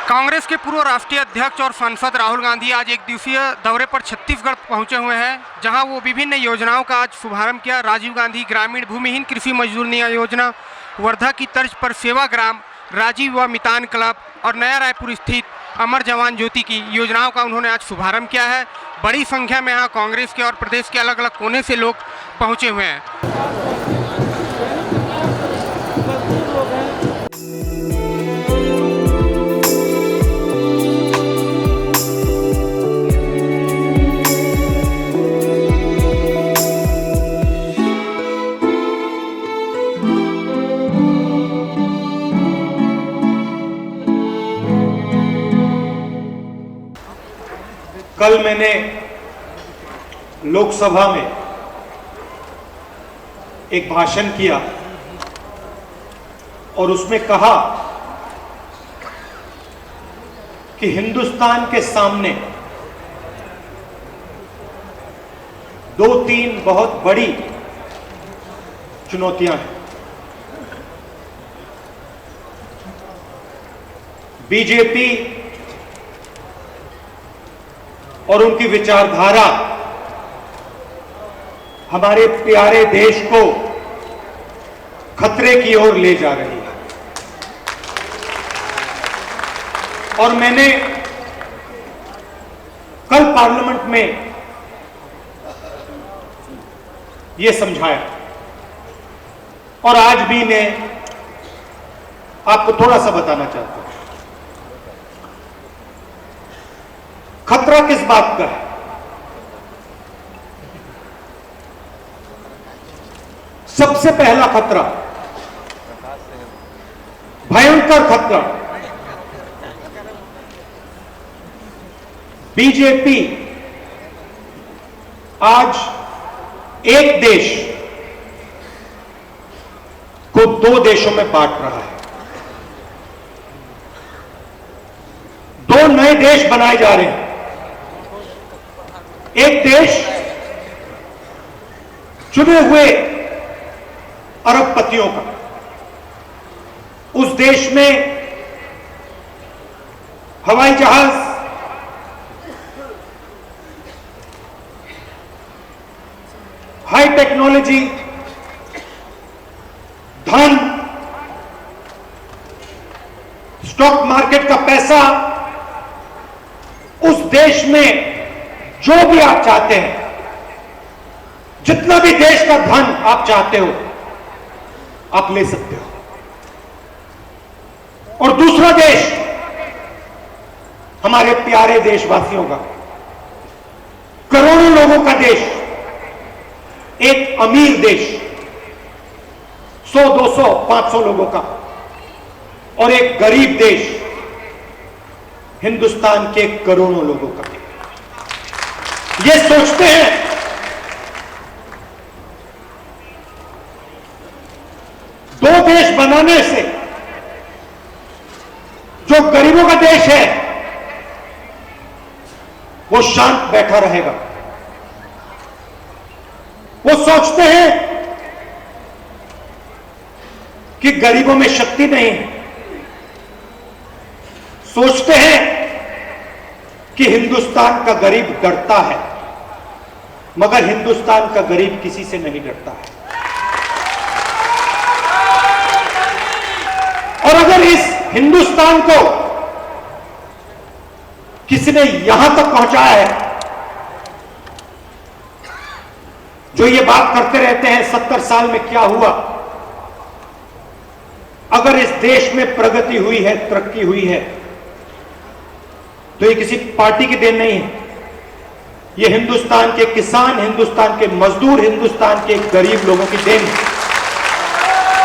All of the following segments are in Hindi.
कांग्रेस के पूर्व राष्ट्रीय अध्यक्ष और सांसद राहुल गांधी आज एक दिवसीय दौरे पर छत्तीसगढ़ पहुंचे हुए हैं, जहां वो विभिन्न योजनाओं का आज शुभारंभ किया। राजीव गांधी ग्रामीण भूमिहीन कृषि मजदूर न्याय योजना, वर्धा की तर्ज पर सेवाग्राम, राजीव व मितान क्लब और नया रायपुर स्थित अमर जवान ज्योति की योजनाओं का उन्होंने आज शुभारंभ किया है। बड़ी संख्या में यहाँ कांग्रेस के और प्रदेश के अलग अलग कोने से लोग पहुँचे हुए हैं। कल मैंने लोकसभा में एक भाषण किया और उसमें कहा कि हिंदुस्तान के सामने दो तीन बहुत बड़ी चुनौतियां हैं। बीजेपी और उनकी विचारधारा हमारे प्यारे देश को खतरे की ओर ले जा रही है और मैंने कल पार्लियामेंट में यह समझाया और आज भी मैं आपको थोड़ा सा बताना चाहता हूं। खतरा किस बात का है? सबसे पहला खतरा, भयंकर खतरा, बीजेपी आज एक देश को दो देशों में बांट रहा है। दो नए देश बनाए जा रहे हैं। एक देश चुने हुए अरबपतियों का, उस देश में हवाई जहाज, हाई टेक्नोलॉजी, धन, स्टॉक मार्केट का पैसा, उस देश में जो भी आप चाहते हैं, जितना भी देश का धन आप चाहते हो आप ले सकते हो। और दूसरा देश हमारे प्यारे देशवासियों का, करोड़ों लोगों का देश, एक अमीर देश 100, 200, 500 लोगों का, और एक गरीब देश हिंदुस्तान के करोड़ों लोगों का। ये सोचते हैं दो देश बनाने से जो गरीबों का देश है वो शांत बैठा रहेगा। वो सोचते हैं कि गरीबों में शक्ति नहीं है। सोचते हैं कि हिंदुस्तान का गरीब डरता है, मगर हिंदुस्तान का गरीब किसी से नहीं डरता है। और अगर इस हिंदुस्तान को किसी ने यहां तक पहुंचाया है, जो ये बात करते रहते हैं 70 साल में क्या हुआ, अगर इस देश में प्रगति हुई है, तरक्की हुई है, तो ये किसी पार्टी की देन नहीं है। ये हिंदुस्तान के किसान, हिंदुस्तान के मजदूर, हिंदुस्तान के गरीब लोगों की देन है।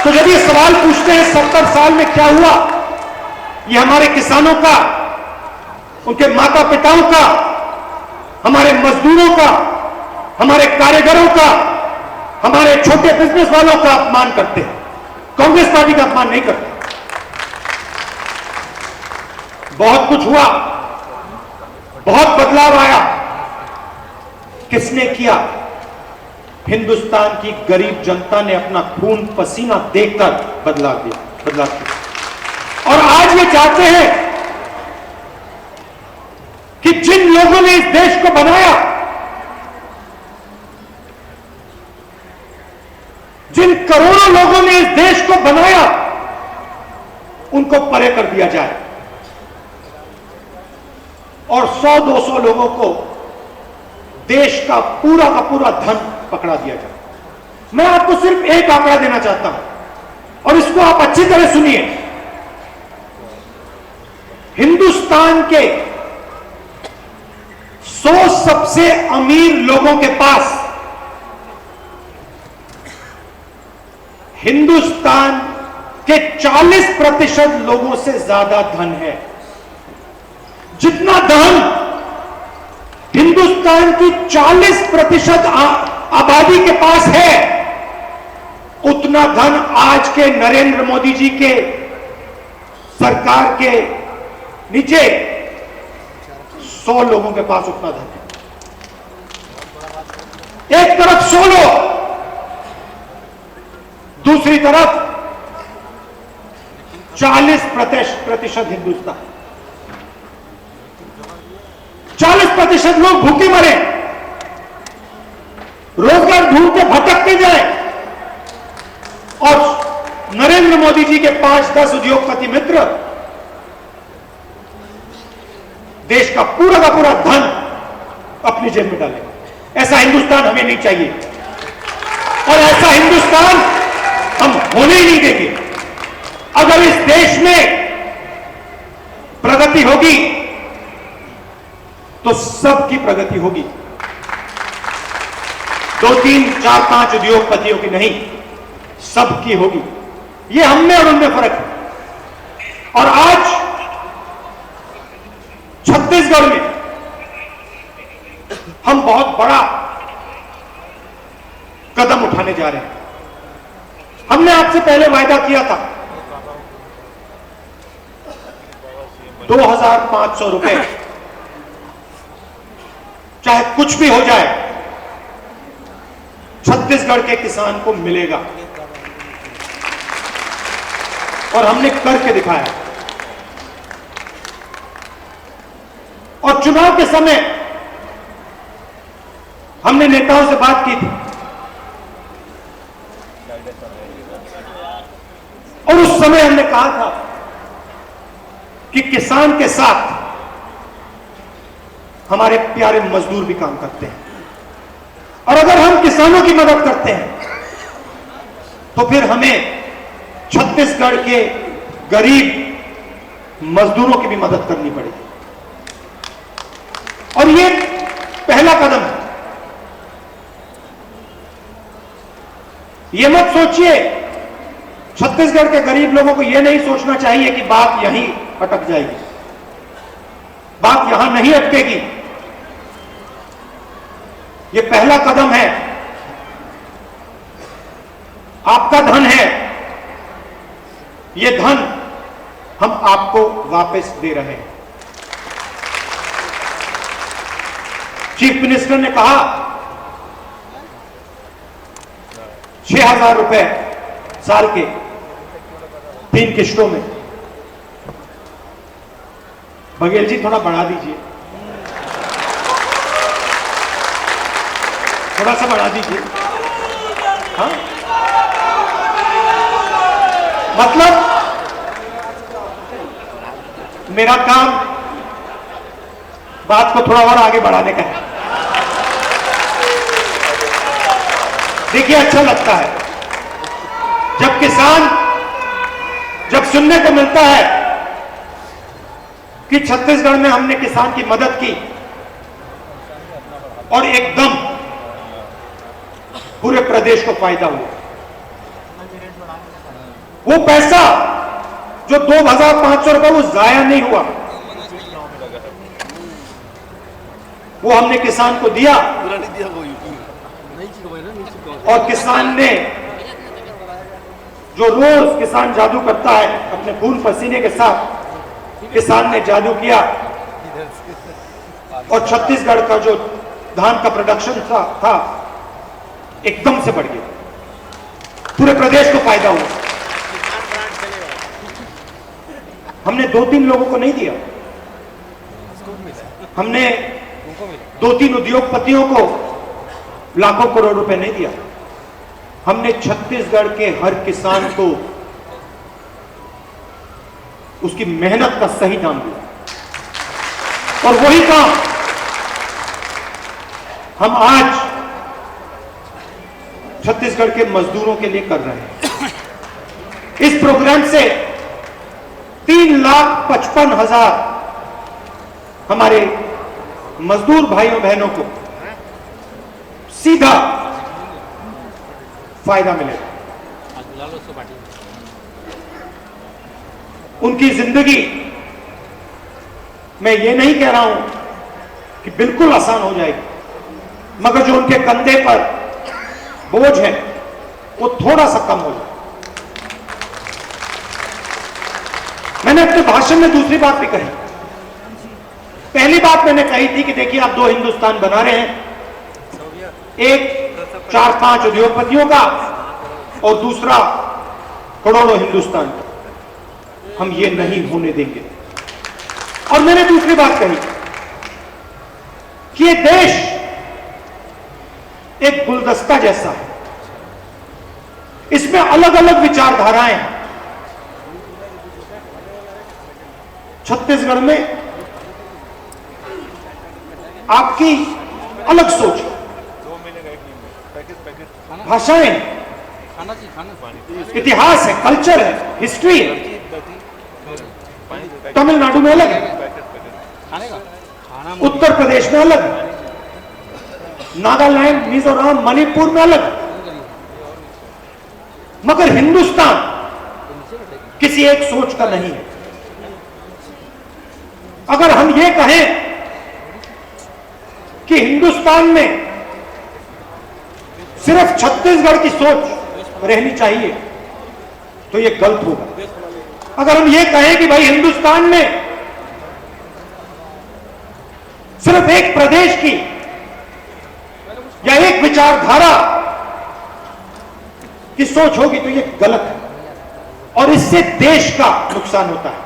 तो जब ये सवाल पूछते हैं 70 साल में क्या हुआ, ये हमारे किसानों का, उनके माता पिताओं का, हमारे मजदूरों का, हमारे कारीगरों का, हमारे छोटे बिजनेस वालों का अपमान करते हैं। कांग्रेस पार्टी का अपमान नहीं करते। बहुत कुछ हुआ, बहुत बदलाव आया। किसने किया? हिंदुस्तान की गरीब जनता ने अपना खून पसीना देकर बदलाव किया। और आज ये चाहते हैं जिन लोगों ने इस देश को बनाया, जिन करोड़ों लोगों ने इस देश को बनाया, उनको परे कर दिया जाए और 100-200 लोगों को देश का पूरा धन पकड़ा दिया जाए। मैं आपको सिर्फ एक आंकड़ा देना चाहता हूं और इसको आप अच्छी तरह सुनिए। हिंदुस्तान के 100 सबसे अमीर लोगों के पास हिंदुस्तान के 40% लोगों से ज्यादा धन है। जितना धन हिंदुस्तान की 40% आबादी के पास है, उतना धन आज के नरेंद्र मोदी जी के सरकार के नीचे 100 लोगों के पास उतना धन है। एक तरफ 100 लोग, दूसरी तरफ 40% हिंदुस्तान। 40% लोग भूखे मरे, रोजगार ढूंढते भटकते जाए और नरेंद्र मोदी जी के 5-10 उद्योगपति मित्र देश का पूरा धन अपनी जेब में डाले। ऐसा हिंदुस्तान हमें नहीं चाहिए और ऐसा हिंदुस्तान हम होने ही नहीं देंगे। अगर इस देश में प्रगति होगी तो सबकी प्रगति होगी, 2, 3, 4, 5 उद्योगपतियों की नहीं, सबकी होगी। ये हम में और उनमें फर्क है। और आज छत्तीसगढ़ में हम बहुत बड़ा कदम उठाने जा रहे हैं। हमने आपसे पहले वायदा किया था 2,500 रुपए, चाहे कुछ भी हो जाए, छत्तीसगढ़ के किसान को मिलेगा और हमने करके दिखाया। और चुनाव के समय हमने नेताओं से बात की थी और उस समय हमने कहा था कि किसान के साथ हमारे प्यारे मजदूर भी काम करते हैं और अगर हम किसानों की मदद करते हैं तो फिर हमें छत्तीसगढ़ के गरीब मजदूरों की भी मदद करनी पड़ेगी। और ये पहला कदम है। ये मत सोचिए, छत्तीसगढ़ के गरीब लोगों को यह नहीं सोचना चाहिए कि बात यहीं अटक जाएगी। बात यहां नहीं अटकेगी। ये पहला कदम है। आपका धन है, ये धन हम आपको वापस दे रहे हैं। चीफ मिनिस्टर ने कहा 6,000 रुपए साल के 3 किश्तों में। बघेल जी थोड़ा बढ़ा दीजिए, थोड़ा सा बढ़ा दीजिए। हाँ, मतलब मेरा काम बात को थोड़ा और आगे बढ़ाने का है। देखिए, अच्छा लगता है जब सुनने को मिलता है कि छत्तीसगढ़ में हमने किसान की मदद की और एकदम पूरे प्रदेश को फायदा हुआ। वो पैसा जो 2,500 रुपए वो जाया नहीं हुआ, वो हमने किसान को दिया और किसान ने जो रोज किसान जादू करता है अपने खून पसीने के साथ, किसान ने जादू किया और छत्तीसगढ़ का जो धान का प्रोडक्शन था एकदम से बढ़ गया। पूरे प्रदेश को फायदा हुआ। हमने 2-3 लोगों को नहीं दिया, हमने 2-3 उद्योगपतियों को लाखों करोड़ रुपए नहीं दिया। हमने छत्तीसगढ़ के हर किसान को उसकी मेहनत का सही दाम दिया। और वही काम हम आज छत्तीसगढ़ के मजदूरों के लिए कर रहे हैं। इस प्रोग्राम से 3,55,000 हमारे मजदूर भाइयों बहनों को सीधा फायदा मिलेगा। उनकी जिंदगी, मैं ये नहीं कह रहा हूं कि बिल्कुल आसान हो जाएगी, मगर जो उनके कंधे पर बोझ है वो थोड़ा सा कम हो जाए। मैंने अपने भाषण में दूसरी बात भी कही। पहली बात मैंने कही थी कि देखिए आप 2 हिंदुस्तान बना रहे हैं, एक 4-5 उद्योगपतियों का और दूसरा करोड़ों हिंदुस्तान का। हम ये नहीं होने देंगे। और मैंने दूसरी बात कही कि ये देश एक गुलदस्ता जैसा है, इसमें अलग अलग विचारधाराएं हैं। छत्तीसगढ़ में आपकी अलग सोच, भाषाएं, इतिहास है, कल्चर है, हिस्ट्री है। तमिलनाडु में अलग है, उत्तर प्रदेश में अलग है, नागालैंड, मिजोरम, मणिपुर में अलग है। मगर हिंदुस्तान किसी एक सोच का नहीं है। अगर हम ये कहें कि हिंदुस्तान में सिर्फ छत्तीसगढ़ की सोच रहनी चाहिए तो यह गलत होगा। अगर हम ये कहें कि भाई हिंदुस्तान में सिर्फ एक प्रदेश की या एक विचारधारा की सोच होगी तो यह गलत है और इससे देश का नुकसान होता है।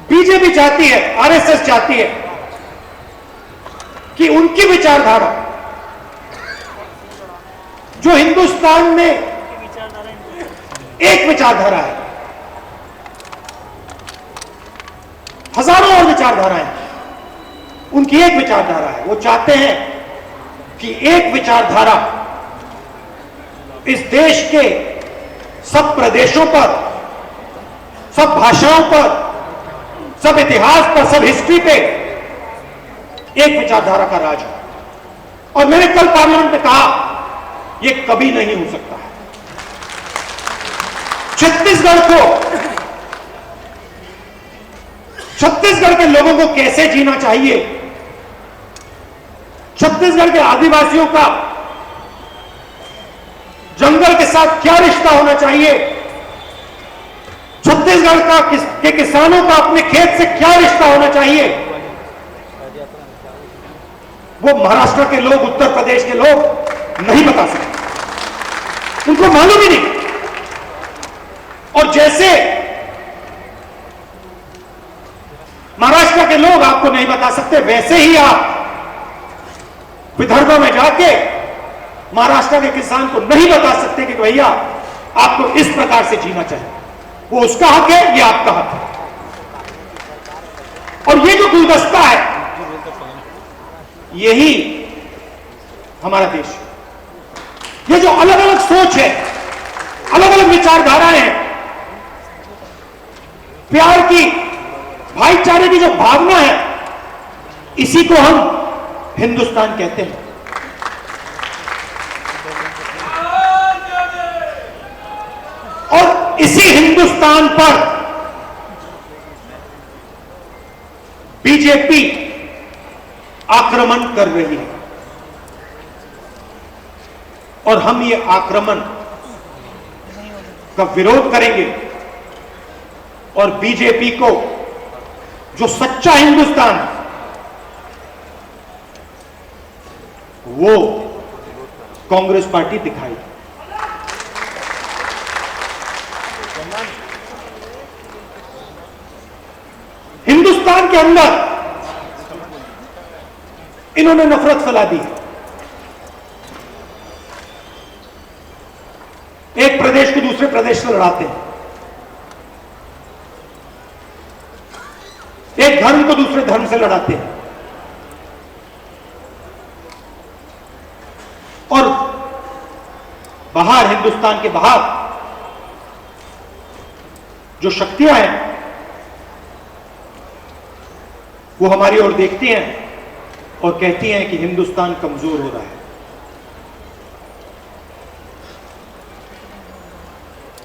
बीजेपी चाहती है, आरएसएस चाहती है कि उनकी विचारधारा जो हिंदुस्तान में एक विचारधारा है, हजारों और विचारधाराएं, उनकी एक विचारधारा है। वो चाहते हैं कि एक विचारधारा इस देश के सब प्रदेशों पर, सब भाषाओं पर, सब इतिहास पर, सब हिस्ट्री पे एक विचारधारा का राज हो। और मैंने कल पार्लियामेंट में कहा यह कभी नहीं हो सकता है। छत्तीसगढ़ के लोगों को कैसे जीना चाहिए, छत्तीसगढ़ के आदिवासियों का जंगल के साथ क्या रिश्ता होना चाहिए, छत्तीसगढ़ के किसानों का अपने खेत से क्या रिश्ता होना चाहिए, वो महाराष्ट्र के लोग, उत्तर प्रदेश के लोग नहीं बता सकते, उनको मालूम ही नहीं। और जैसे महाराष्ट्र के लोग आपको नहीं बता सकते, वैसे ही आप विदर्भ में जाके महाराष्ट्र के किसान को नहीं बता सकते कि भैया आपको इस प्रकार से जीना चाहिए। वो उसका हक है, ये आपका हक है। और ये जो गुलदस्ता है, यही हमारा देश है। ये जो अलग अलग सोच है, अलग अलग विचारधाराएं हैं, प्यार की, भाईचारे की जो भावना है, इसी को हम हिंदुस्तान कहते हैं। और इसी हिंदुस्तान पर बीजेपी आक्रमण कर रही है और हम ये आक्रमण का विरोध करेंगे और बीजेपी को जो सच्चा हिंदुस्तान है वो कांग्रेस पार्टी दिखाई। हिंदुस्तान के अंदर इन्होंने नफरत फैला दी। एक प्रदेश को दूसरे प्रदेश से लड़ाते हैं, एक धर्म को दूसरे धर्म से लड़ाते हैं, और बाहर, हिंदुस्तान के बाहर जो शक्तियां हैं वो हमारी ओर देखती हैं और कहती हैं कि हिंदुस्तान कमजोर हो रहा है।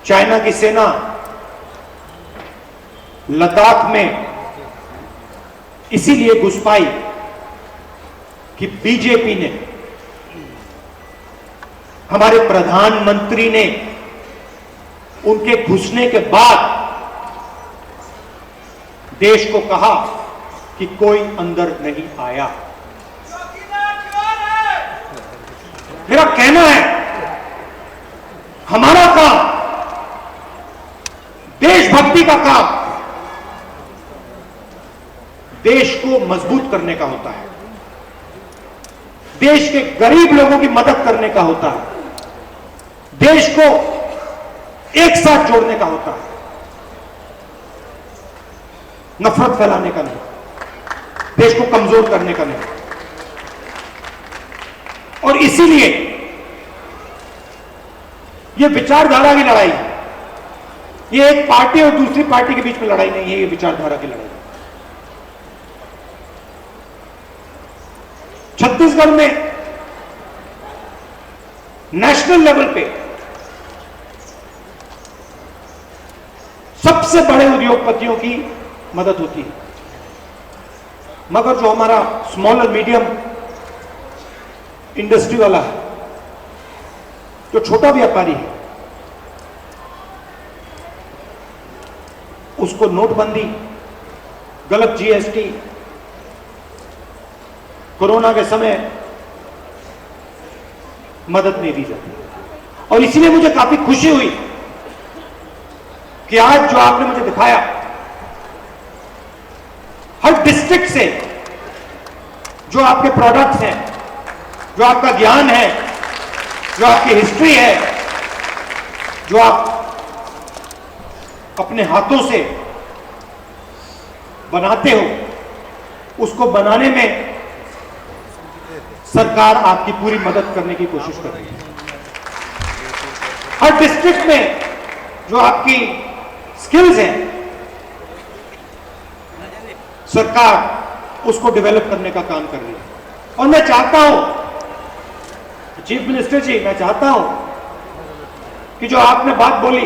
चाइना की सेना लद्दाख में इसीलिए घुस पाई कि बीजेपी ने, हमारे प्रधानमंत्री ने उनके घुसने के बाद देश को कहा कि कोई अंदर नहीं आया। मेरा कहना है, हमारा काम, देशभक्ति का काम, देश को मजबूत करने का होता है, देश के गरीब लोगों की मदद करने का होता है, देश को एक साथ जोड़ने का होता है, नफरत फैलाने का नहीं, देश को कमजोर करने का नहीं। और इसीलिए यह विचारधारा की लड़ाई, यह एक पार्टी और दूसरी पार्टी के बीच में लड़ाई नहीं है, यह विचारधारा की लड़ाई। छत्तीसगढ़ में नेशनल लेवल पे सबसे बड़े उद्योगपतियों की मदद होती है, मगर जो हमारा स्मॉल और मीडियम इंडस्ट्री वाला है, जो छोटा व्यापारी है, उसको नोटबंदी, गलत जीएसटी, कोरोना के समय मदद नहीं दी जाती। और इसलिए मुझे काफी खुशी हुई कि आज जो आपने मुझे दिखाया, हर डिस्ट्रिक्ट से जो आपके प्रोडक्ट्स हैं, जो आपका ज्ञान है, जो आपकी हिस्ट्री है, जो आप अपने हाथों से बनाते हो, उसको बनाने में सरकार आपकी पूरी मदद करने की कोशिश कर रही है। हर डिस्ट्रिक्ट में जो आपकी स्किल्स हैं, सरकार उसको डेवलप करने का काम कर रही है। और मैं चाहता हूं, चीफ मिनिस्टर जी, मैं चाहता हूं कि जो आपने बात बोली,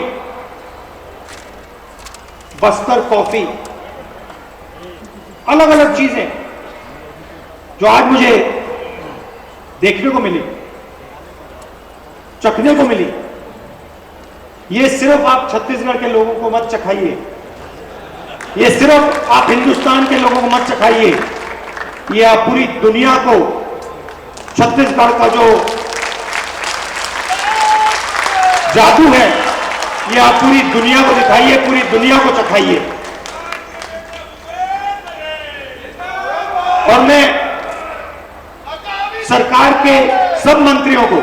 बस्तर कॉफी, अलग अलग चीजें जो आज मुझे देखने को मिली, चखने को मिली, ये सिर्फ आप छत्तीसगढ़ के लोगों को मत चखाइए, ये सिर्फ आप हिंदुस्तान के लोगों को मत चखाइए, ये आप पूरी दुनिया को छत्तीसगढ़ का जो जादू है, ये आप पूरी दुनिया को दिखाइए, पूरी दुनिया को चखाइए। और मैं सरकार के सब मंत्रियों को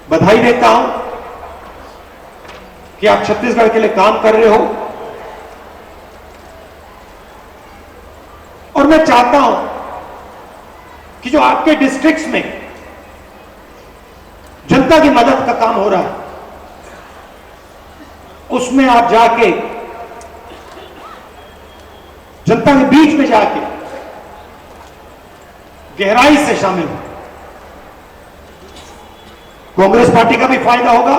बधाई देता हूं कि आप छत्तीसगढ़ के लिए काम कर रहे हो। और मैं चाहता हूं कि जो आपके डिस्ट्रिक्ट्स में जनता की मदद का काम हो रहा है, उसमें आप जाके जनता के बीच में जाके गहराई से शामिल हो। कांग्रेस पार्टी का भी फायदा होगा,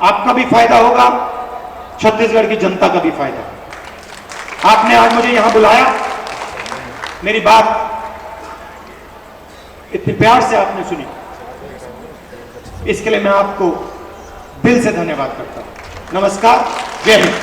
आपका भी फायदा होगा, छत्तीसगढ़ की जनता का भी फायदा। आपने आज मुझे यहां बुलाया, मेरी बात इतने प्यार से आपने सुनी, इसके लिए मैं आपको दिल से धन्यवाद करता हूं। नमस्कार, जय हिंद।